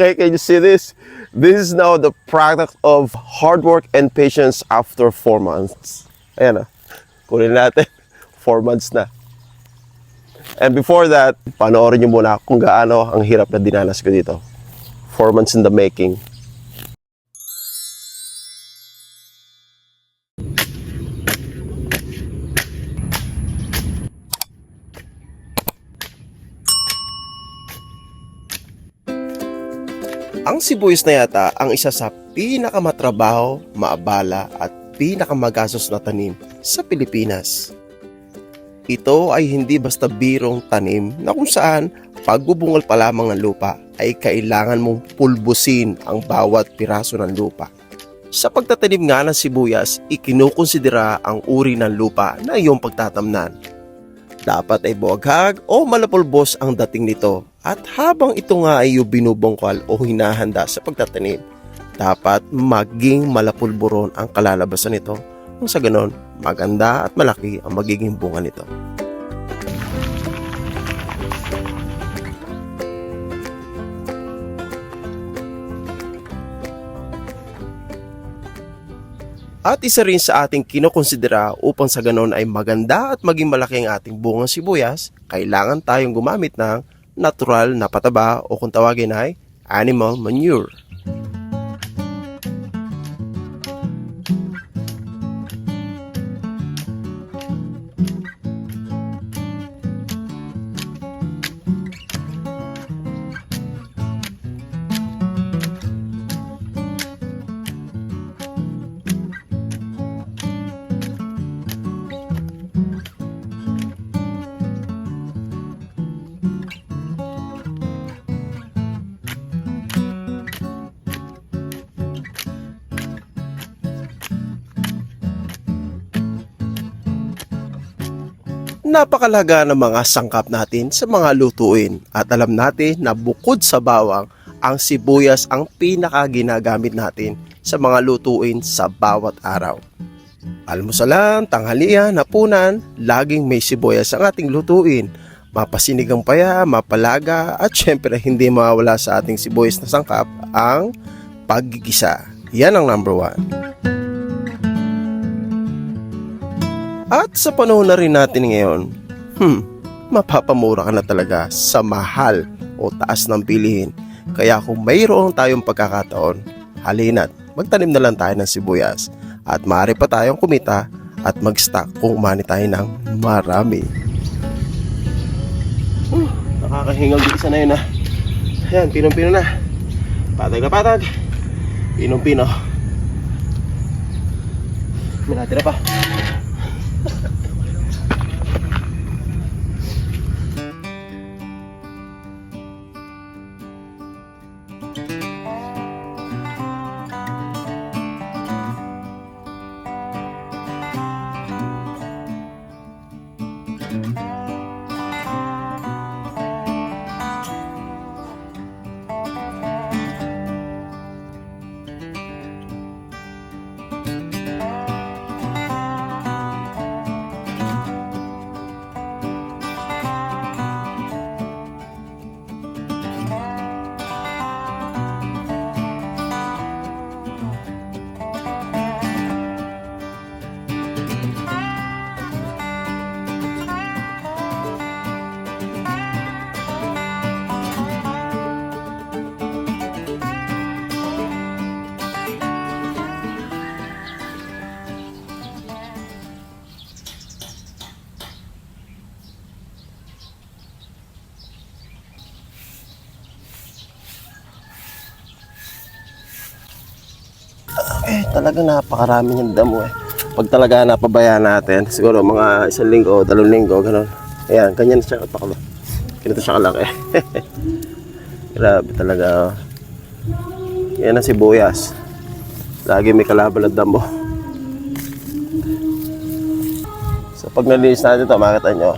Okay, can you see this? This is now the product of hard work and patience after 4 months. Ayan na. Kunin natin. 4 months na. And before that, panoorin nyo muna kung gaano ang hirap na dinanas ko dito. 4 months in the making. Ang sibuyas na yata ang isa sa pinakamatrabaho, maabala at pinakamagastos na tanim sa Pilipinas. Ito ay hindi basta birong tanim na kung saan pagbubungal pa lamang ng lupa ay kailangan mong pulbusin ang bawat piraso ng lupa. Sa pagtatanim nga ng sibuyas, ikinukonsidera ang uri ng lupa na iyong pagtatamnan. Dapat ay buwaghag o malapulbos ang dating nito at habang ito nga ay binubungkal o hinahanda sa pagtatanim, dapat maging malapulburon ang kalalabasan nito kung sa ganon maganda at malaki ang magiging bunga nito. At isa rin sa ating kinokonsidera upang sa ganon ay maganda at maging malaki ang ating bungang sibuyas, kailangan tayong gumamit ng natural na pataba o kung tawagin ay animal manure. Napakalaga ng mga sangkap natin sa mga lutuin at alam natin na bukod sa bawang, ang sibuyas ang pinakaginagamit natin sa mga lutuin sa bawat araw. Almusalan, tanghalian, hapunan, laging may sibuyas ang ating lutuin. Mapasinigang paya, mapalaga at syempre hindi mawawala sa ating sibuyas na sangkap ang paggigisa. Yan ang number 1. At sa panahon na rin natin ngayon, mapapamura ka na talaga sa mahal o taas ng bilihin. Kaya kung mayroon tayong pagkakataon, halina't magtanim na lang tayo ng sibuyas at maaari pa tayong kumita at mag-stock kung umani tayo ng marami. Nakakahingal din isa na yun ha. Ayan, pinong-pino na. Patag na patag. Pinong-pino. May natira pa. Talagang napakarami niyang damo eh. Pag talaga napabayaan natin, siguro mga 1 linggo, 2 linggo, gano'n. Ayan, ganyan siya kataklo. Ganito siya kalaki. Grabe talaga. Yan ang sibuyas. Lagi may kalaban ng damo. So pag nalinis natin ito, makita nyo,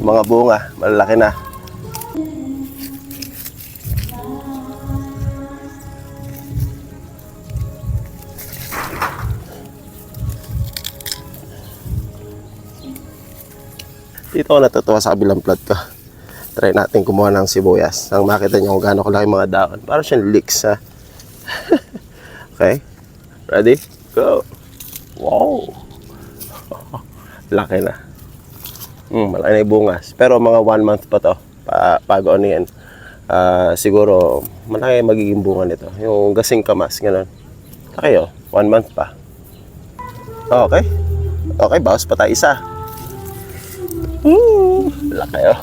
yung mga bunga, malalaki na. Dito ako natutuwa sa kabilang plot ko. Try natin kumuha ng sibuyas. Nang makita nyo kung gaano kalaki mga daon. Para siyang leeks, ha? Okay? Ready? Go! Wow! Laki na. Malaki na yung bungas. Pero mga 1 month pa to. Bago ano yan. Siguro, malaki magiging bunga nito. Yung gasing kamas, gano'n. Laki oh. 1 month pa. Okay. Okay, bawas pa tayo isa. Laki oh.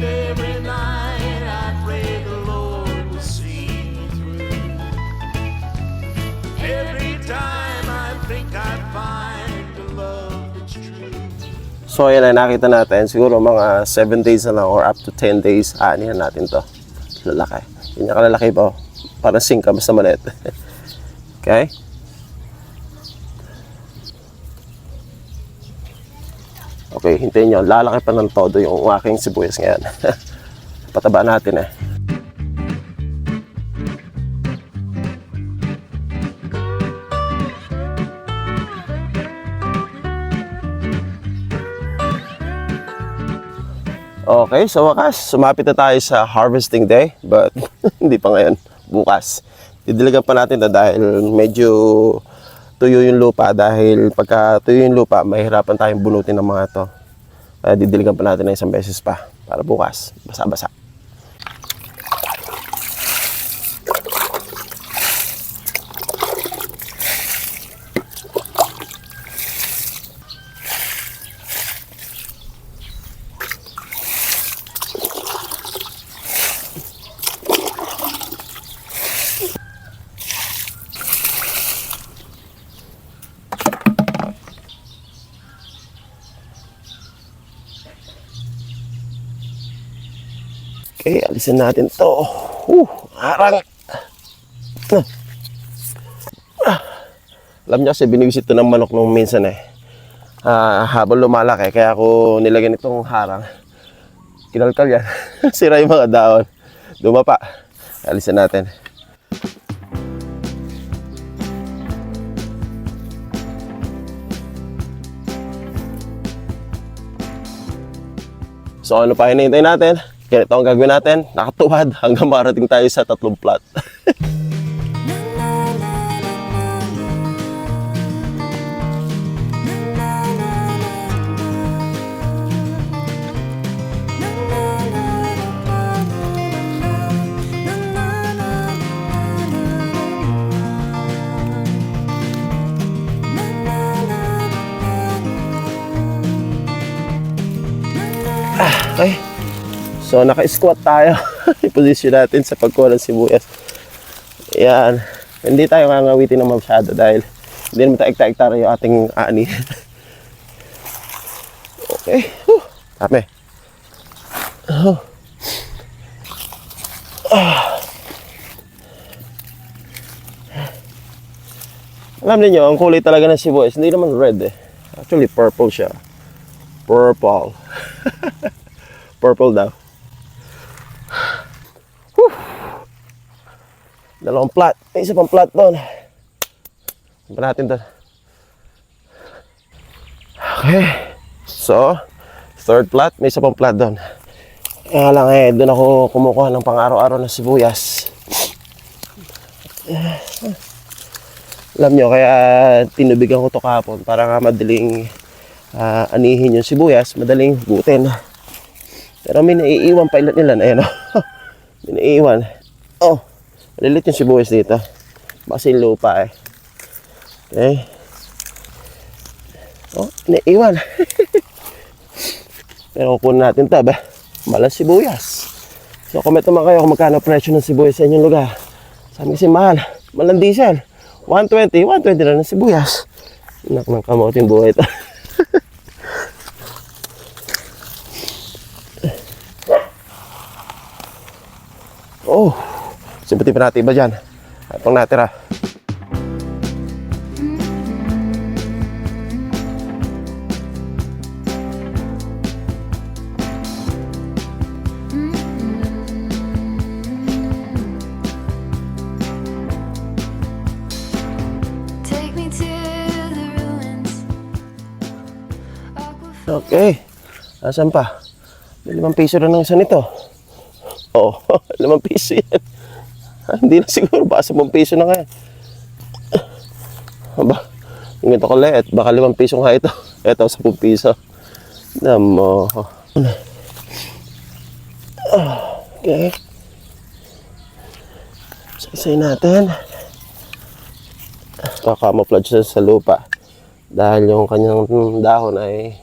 Every night I pray the Lord will see me through. Every time I think I find the love that's true. So ayan na nakita natin. Siguro mga 7 days na lang or up to 10 days. Aanihan natin to. Lalaki. Yun yung kalalaki ba? Parang singka basta maliit. Okay? Okay, hintayin nyo. Lalaki pa ng todo yung aking sibuyas ngayon. Pataba natin eh. Okay, sa wakas, sumapit na tayo sa harvesting day. But hindi pa ngayon, bukas. Didiligan pa natin na dahil medyo tuyo yung lupa. Dahil pagka tuyo yung lupa, mahirapan tayong bunutin ng mga to. Kaya didiligan pa natin na isang beses pa para bukas, basa-basa. Okay, alisin natin to. Harang. Alam niyo kasi binibisit to ng manok nung minsan eh. Habang lumalaki, kaya ako nilagyan itong harang. Kinalkal yan. Sira yung mga dahon. Dumapa. Alisin natin. So ano pa hinihintay natin? Ganito ang gagawin natin, nakatuwad hanggang marating tayo sa 3 plot. Okay. So, naka-squat tayo. I-position natin sa pagkuha ng sibuyas. Ayan. Hindi tayo kangawitin ng masyado dahil hindi naman tayo ekta-ektara yung ating ani. Okay. Dami. Alam niyo, ang kulay talaga ng sibuyas, hindi naman red eh. Actually, purple siya. Purple. Purple daw. Dalawang plat. May isa pang plat doon. Saan pa natin doon? Okay. So, third plat. May isa pang plat doon. Kaya lang eh, doon ako kumukuha ng pang-araw-araw na sibuyas. Alam nyo, kaya tinubigan ko to kahapon para nga madaling anihin yung sibuyas, madaling gutin. Pero may naiiwan pa ilan. Ayan o. May naiiwan. Oh. Malilit yung sibuyas dito. Basta yung lupa eh. Okay. Oh, naiiwan. Pero kukunin natin ito ba? Malas sibuyas. So comment naman kayo kung magkano presyo ng sibuyas sa inyong lugar. Sabi kasi mahal. Malang diesel. 120 na ng sibuyas. Nak ng kamoting buhay ito. Oh. Simputin pa natin iba dyan. At pang natira. Okay. Asan pa? May 5 piso na ng isa nito. Oo, 5 piso yan. Hindi na siguro. Baka 10 piso na kaya. Aba, yung ito ko let. Baka 5 piso nga ito. Ito, 10 piso. Namo. Okay. Isa-isay natin. Kakamouflage siya sa lupa. Dahil yung kanyang dahon ay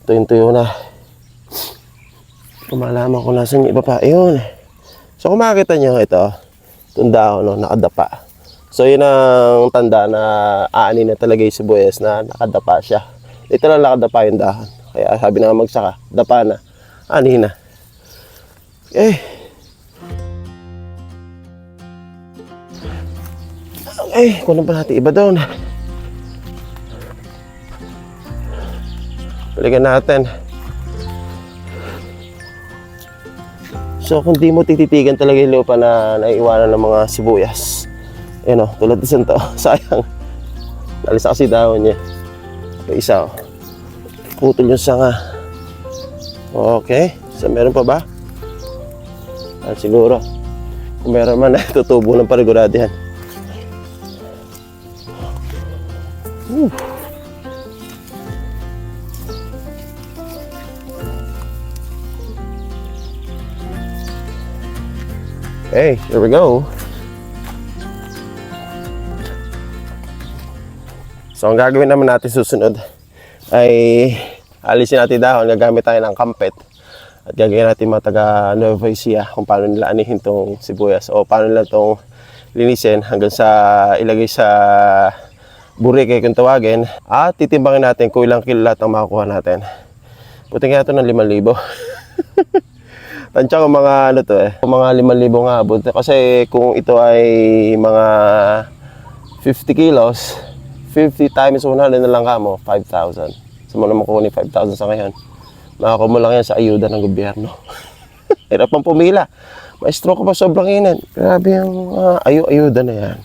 tuyong-tuyo na. Kumalaman ko nasan yung iba pa. Ayun. So kung makikita nyo ito, itong dahon, no, nakadapa. So yun ang tanda na aani na talaga yung sibuyas na nakadapa siya. Ito lang nakadapa yung dahon. Kaya sabi na magsaka, dapa na. Ani na. Okay. Okay, kunin pa natin iba doon. Balikan natin. So kung di mo tititigan talaga yung lupa na naiiwanan ng mga sibuyas. Ayan o, tulad isan to. Sayang. Nalis kasi dahon niya. Ito isa o. Putol yung sanga. Okay. So meron pa ba? Siguro. Kung meron man, tutubo ng parigurado yan. Okay, here we go. So ang gagawin naman natin susunod ay alisin natin dahon, gagamit tayo ng kampet at gagawin natin mga taga Nueva Ecija kung paano nila anihin tong sibuyas o paano nila tong linisin hanggang sa ilagay sa burike kung tawagin at titimbangin natin kung ilang kilo lahat ang makukuha natin. Buti nga ito ng 5,000. Tansya ko mga ano to mga 5,000 nga abot. Kasi kung ito ay mga 50 kilos, 50 times 100 na lang kamo, 5,000. So mo naman kukunin 5,000 sa ngayon. Makakuha mo lang yan sa ayuda ng gobyerno. Hirap pang pumila. Maestro ko pa sobrang init. Grabe yung ayuda na yan.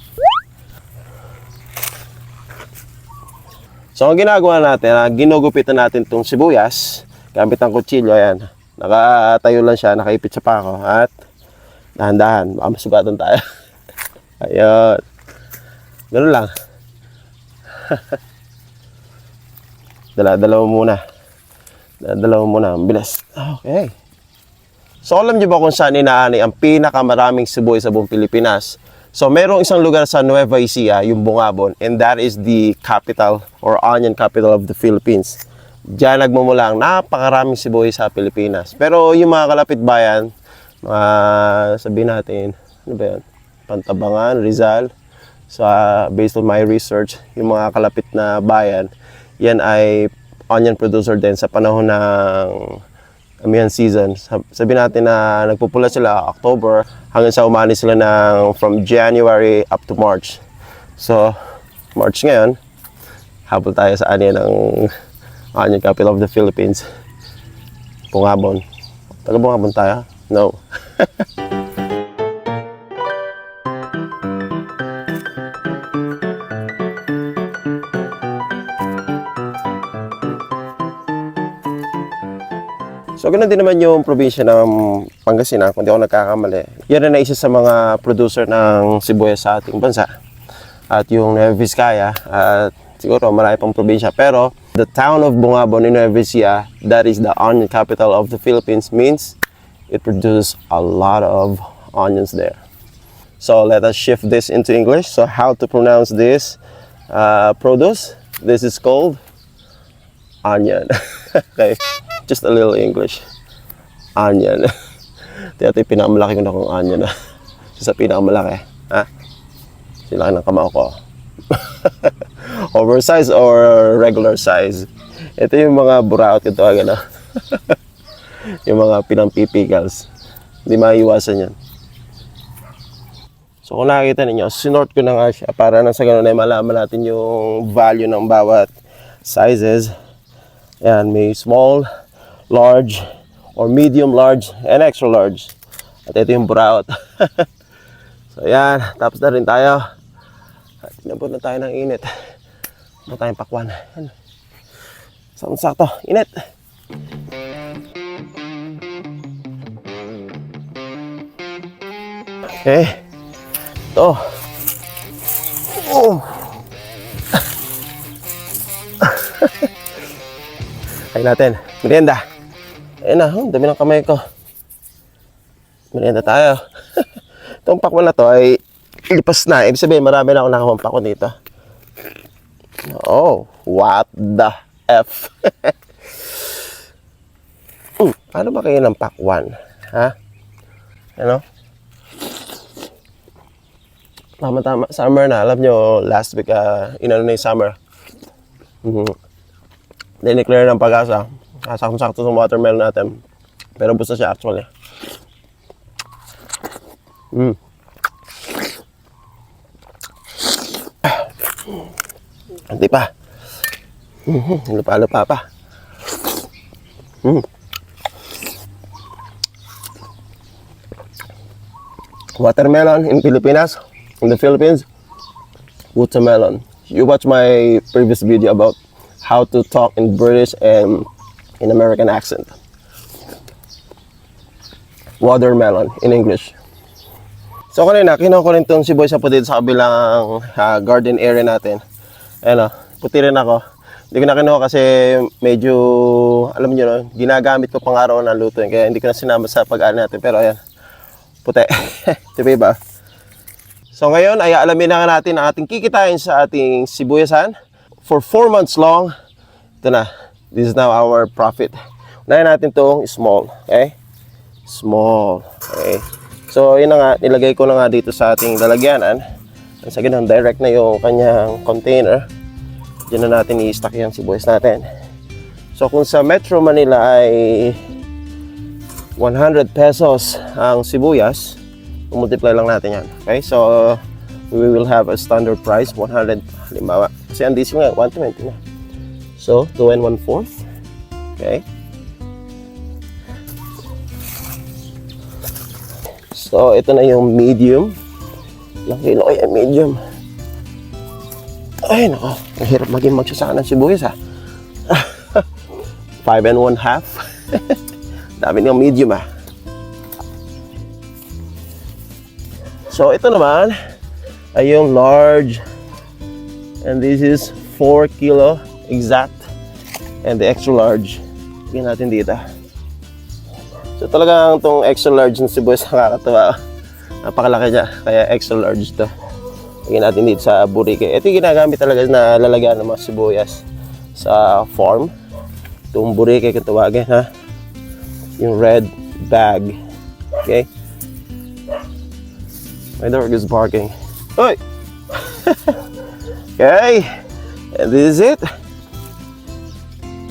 So ang ginagawa natin, ginugupitan natin itong sibuyas gamit ang kutsilyo. Ayan. Nakatayo lang siya, nakaipit sa pako at dahan-dahan, baka masugatan tayo. Ayun. Ganun lang. Dalawa muna. Dalawa muna, ang bilis. Okay. So alam niyo ba kung saan inaani ang pinakamaraming sibuyas sa buong Pilipinas? So merong isang lugar sa Nueva Ecija, yung Bungabon, and that is the capital or onion capital of the Philippines. Diyan nagmumula ang napakaraming sibuyas sa Pilipinas. Pero yung mga kalapit bayan, sabihin natin, ano ba yun? Pantabangan, Rizal. So based on my research, yung mga kalapit na bayan, yan ay onion producer din sa panahon ng amihan season. Sabihin natin na nagpupula sila October hanggang sa umani sila ng from January up to March. So March ngayon, habol tayo sa anihan ng onion capital of the Philippines. Bungabon. Taga Bungabon tayo? No. So ganoon din naman yung probinsya ng Pangasinan, kung di ako nagkakamali. Yan na isa sa mga producer ng sibuyas sa ating bansa. At yung Nueva Vizcaya, at siguro marami pang probinsya. Pero the town of Bungabon in Nueva Ecija, that is the onion capital of the Philippines, means it produces a lot of onions there. So let us shift this into English. So how to pronounce this produce? This is called onion. Okay, just a little English. Onion. Ito yung pinakamalaki ko na kong onion. Sa pinakamalaki. Ha? Sila ng kamao ko. Oversized or regular size. Ito yung mga buraot ito agad. Yung mga pinampipigals. Hindi maiiwasan yan. So kung nakikita ninyo, sinort ko na nga siya para nang sa ganun ay malaman natin yung value ng bawat sizes. Ayan, may small, large, or medium, large, and extra large. At ito yung buraot. So ayan, tapos na rin tayo. At tinabot na tayo ng init. Ano tayong pakwan. Sakto, init. Okay. Ito. Oh. Kain natin. Merienda. Ayun na, dami ng kamay ko. Merienda tayo. Itong pakwan na to ay lipas na. Ibig sabihin, marami na ako nakawang pakwan dito. Oh, what the F? Paano ba kayo ng pakwan? Ha? Ano? Tama-tama. Summer na. Alam nyo, last week, inano na yung summer. Dineclare ng pag-asa. Sakto-sakto sa watermelon natin. Pero busta siya actually. Hindi pa. Lupa-lupa pa. Watermelon in Pilipinas, in the Philippines, watermelon. You watch my previous video about how to talk in British and in American accent. Watermelon in English. So kanina, kinuha ko rin itong siboy sa puti sa kabilang garden area natin. Ayan o, puti rin ako. Hindi ko na kinuha kasi medyo, alam nyo no, ginagamit ko pang araw na lutuin. Kaya hindi ko na sinama sa pag-aano natin. Pero ayan, puti. Diba ba? So ngayon ay alamin na natin ang ating kikitain sa ating sibuyasan. For 4 months long, ito na. This is now our profit. Unahin natin itong small. Okay? Small. Okay? So yun na nga, nilagay ko na nga dito sa ating lalagyanan. Sa ganun, direct na yung kanyang container. Diyan na natin i-stack yung sibuyas natin. So kung sa Metro Manila ay 100 pesos ang sibuyas, multiply lang natin yan. Okay, so we will have a standard price 100. Halimbawa, kasi ang diesel nga 120 na. So 2 and 1/4. Okay. So ito na yung medium. Ilang kilo ay medium. Ay nako, ang hirap maging magsasaka ng sibuyas ha. 5 and 1/2. Dami ng medium ah. So ito naman ay yung large, and this is 4 kilo exact, and the extra large tingnan natin dito. So talagang itong extra large na sibuyas nakakatawa, napakalaki niya, kaya extra large to. Tingnan natin dito sa burike. Ito yung ginagamit talaga na lalagyan ng mga sibuyas sa farm. Itong burike kung tawagin ha, yung red bag. Okay. My dog is barking. Oi! Okay. And this is it.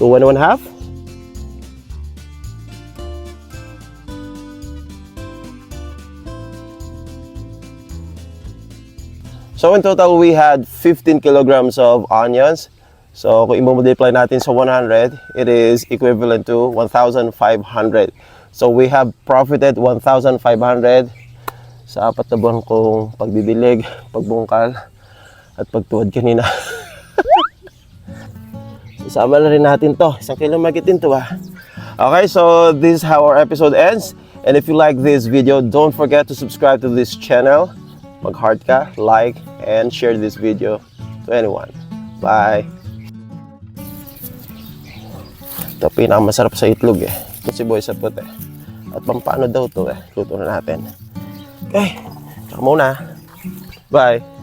2 and 1/2. So in total, we had 15 kilograms of onions. So kung i-multiply natin sa 100, it is equivalent to 1,500. So we have profited 1,500 sa 4 na buwan kong pagbibilig, pagbungkal, at pagtuwad kanina. Isama na rin natin to. 1 kilo magitin to ha. Okay, so this is how our episode ends. And if you like this video, don't forget to subscribe to this channel. Mag-heart ka, like, and share this video to anyone. Bye! Ito pinakamasarap sa itlog eh. Ito sibuyas sa puti. At pampano daw to eh. Luto na natin. Okay, tsaka muna. Bye!